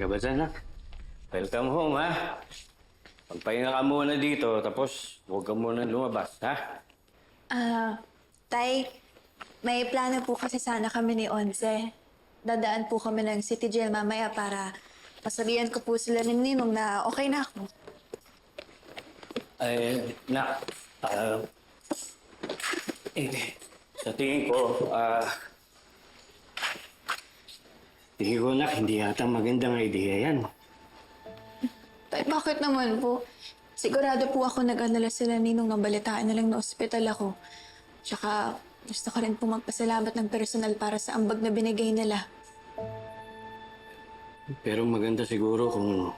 ka ba dyan, ha? Welcome home, ha? Pagpahinga ka muna dito, tapos huwag ka muna lumabas, ha? Tay, may plano po kasi sana kami ni Onze. Dadaan po kami ng City Jail mamaya para pasabihan ko po sila ni Ninong na okay na ako. Nak, sa tingin ko, nak, hindi yata magandang idea yan. Tay, bakit naman po? Sigurado po ako nag-alala sila Ninong nang balitaan na lang na ospital ako. Tsaka gusto ko rin po magpasalamat ng personal para sa ambag na binigay nila. Pero maganda siguro kung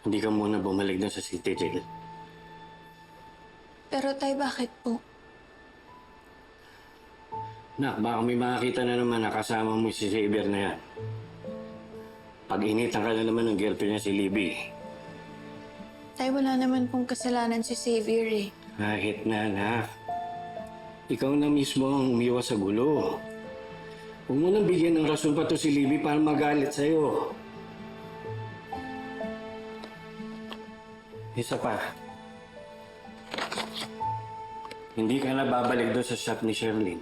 hindi ka muna bumalik na sa City Jail. Pero tay, bakit po? Nak, baka may makakita na naman na kasama mo si Xavier na yan. Pag-initan ka na naman ng girlfriend niya si Libby. Tay, wala naman pong kasalanan si Xavier eh. Kahit na, nak. Ikaw na mismo ang umiwas sa gulo. Huwag mo nang bigyan ng rason pa to si Libby para magalit sa'yo. Isa pa. Hindi ka na babalik doon sa shop ni Sherlyn.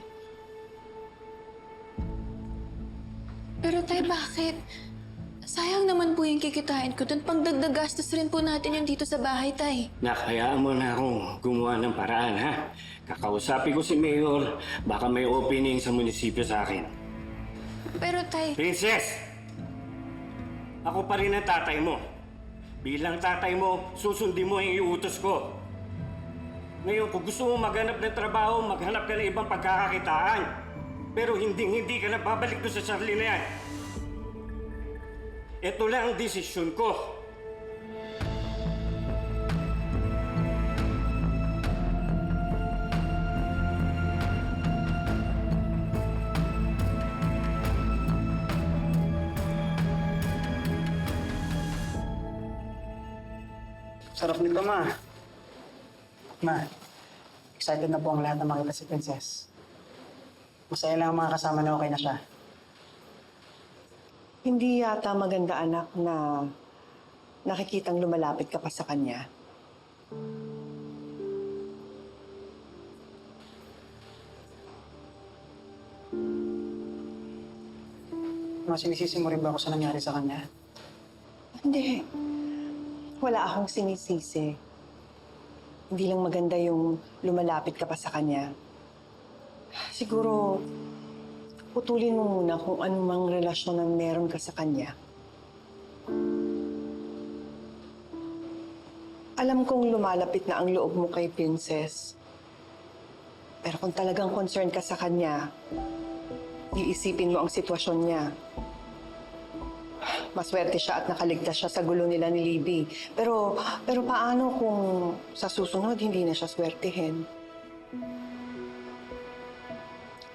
Pero tay, bakit? Sayang naman po yung kikitain ko doon. Pangdagdag gastos rin po natin yung dito sa bahay, tay. Nakayaan mo na akong gumawa ng paraan, ha? Kakausapin ko si Mayor, baka may opening sa munisipyo sa akin. Pero tay... Princess! Ako pa rin ang tatay mo. Bilang tatay mo, susundin mo yung iutos ko. Ngayon, kung gusto mo maghanap ng trabaho, maghanap ka ng ibang pagkakakitaan. Pero hindi ka na babalik doon sa Charlie na yan. Ito lang ang desisyon ko. Sarap nito, Ma. Ma, excited na po ang lahat na makita si Princess. Masaya lang ang mga kasama na okay na siya. Hindi yata maganda, anak, na nakikitang lumalapit ka pa sa kanya. Ma, sinisisi mo rin ba ako sa nangyari sa kanya? Hindi. Wala akong sinisisi. Hindi lang maganda yung lumalapit ka pa sa kanya. Siguro, putulin mo muna kung anumang relasyon na meron ka sa kanya. Alam kong lumalapit na ang loob mo kay Princess. Pero kung talagang concerned ka sa kanya, iisipin mo ang sitwasyon niya. Maswerte siya at nakaligtas siya sa gulo nila ni Libby. Pero paano kung sa susunod hindi na siya swertihin?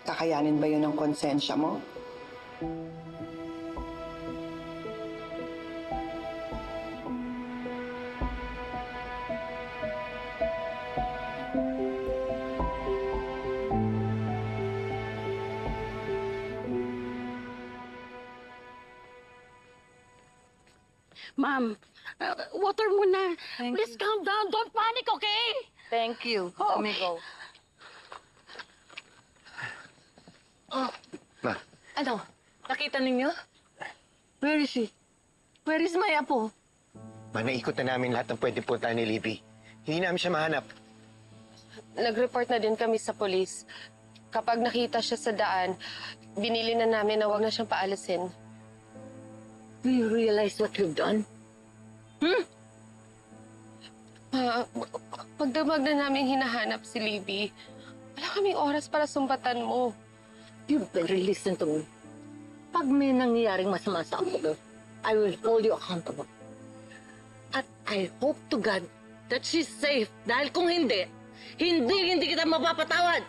Kakayanin ba yun ng konsensya mo? Ma'am, water muna. Thank Please you. calm down. Don't panic, okay? Thank you. Oh. Let me go. Ma, Ano? Nakita ninyo? Where is she? Where is my apo? naikot na namin lahat ng pwede punta ni Libby. Hindi namin siya mahanap. Nag-report na din kami sa polis. Kapag nakita siya sa daan, binili na namin na wag na siyang paalisin. Do you realize what you've done? Pagdamag na namin hinahanap si Libby, wala kaming oras para sumbatan mo. You better listen to me. Pag may nangyayaring masama sa apo, I will hold you accountable. At I hope to God that she's safe. Dahil kung hindi kita mapapatawad.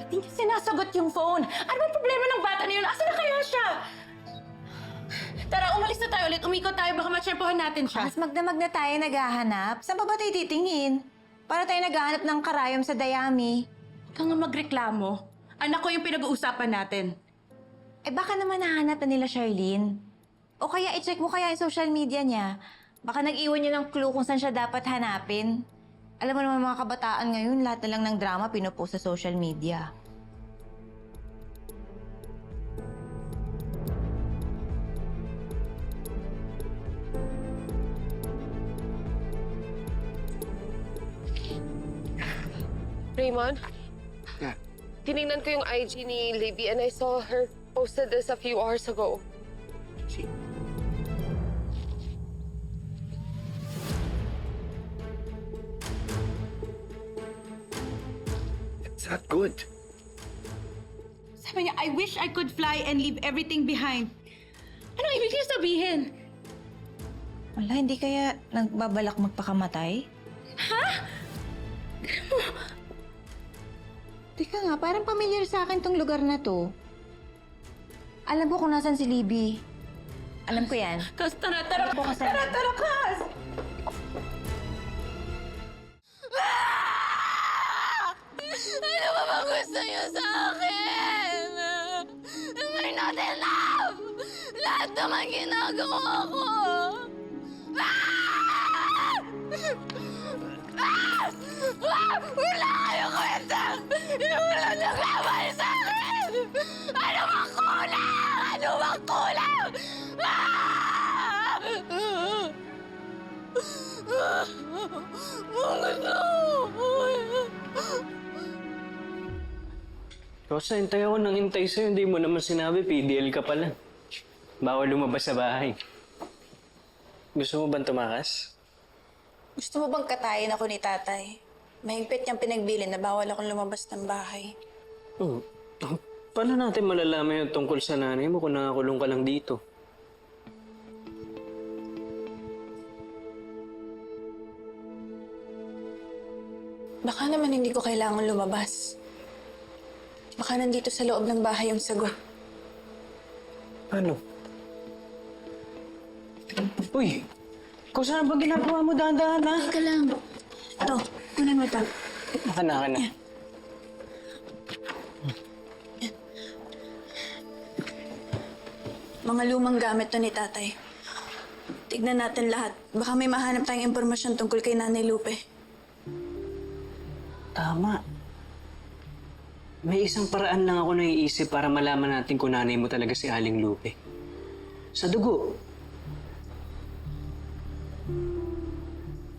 Hindi niya sinasagot yung phone. Ano ba problema ng bata na yun? Asa na kaya siya? Tara, umalis na tayo ulit. Umikot tayo. Baka matsyempohan natin siya. Mas magdamag na tayo naghahanap. Saan pa ba tayo titingin? Para tayo naghahanap ng karayom sa dayami. Huwag kang nga magreklamo. Anak ko yung pinag-uusapan natin. Eh baka naman nahanap na nila Charlene. O kaya i-check mo kaya yung social media niya. Baka nag-iwan niya ng clue kung saan siya dapat hanapin. Alam mo naman mga kabataan ngayon, lahat na lang ng drama pinupost sa social media. Raymond? Yeah. Tinignan ko yung IG ni Libby and I saw her posted this a few hours ago. See? It's not good. Sabi niya, I wish I could fly and leave everything behind. Anong ibig niya sabihin? Wala, hindi kaya nagbabalak magpakamatay? Teka nga, parang pamilyar sa akin tong lugar na to. Alam ko kung nasan si Libby. Alam ko yan. Kas, tara, tara. Tara, Kas! Ano ba bang gusto niyo sa akin? Am I not enough? Lahat naman ginagawa ko. Wala kayong kwenta! Wala nagkamali sa akin! Ano bang kulang? Ano bang kulang? Rosa, hintay ako nang hintay sa'yo. Hindi mo naman sinabi, PDL ka pala. Bawal lumabas sa bahay. Gusto mo bang tumakas? Gusto mo bang katayin ako ni tatay? Mahigpit niyang pinagbilin na bawal akong lumabas ng bahay. Oh. Paano natin malalaman yung tungkol sa nanay mo kung nakakulong ka lang dito? Baka naman hindi ko kailangan lumabas. Baka nandito sa loob ng bahay yung sagot. Ano? Uy! Kung saan ba ginagawa mo dahan-dahan, ha? Teka lang. Ito, kunin mo ito. Naka na. Mga lumang gamit to ni tatay. Tignan natin lahat. Baka may mahanap tayong impormasyon tungkol kay Nanay Lupe. Tama. May isang paraan lang ako naiisip para malaman natin kung nanay mo talaga si Aling Lupe. Sa dugo.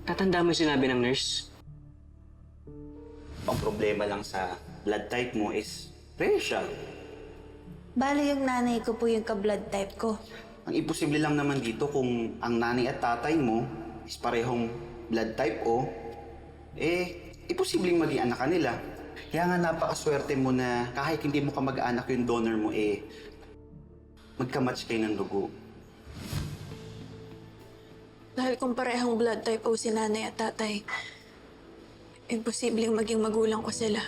Tatanda mo yung sinabi ng nurse? Ang problema lang sa blood type mo is rare siya. Bale yung nanay ko po yung ka-blood type ko. Ang imposible lang naman dito kung ang nanay at tatay mo is parehong blood type O, imposibleng maging anak ka nila. Kaya nga napakaswerte mo na kahit hindi mo ka mag-anak yung donor mo, magka-match kayo ng dugo. Dahil kung parehong blood type po si nanay at tatay, imposibleng maging magulang ko sila.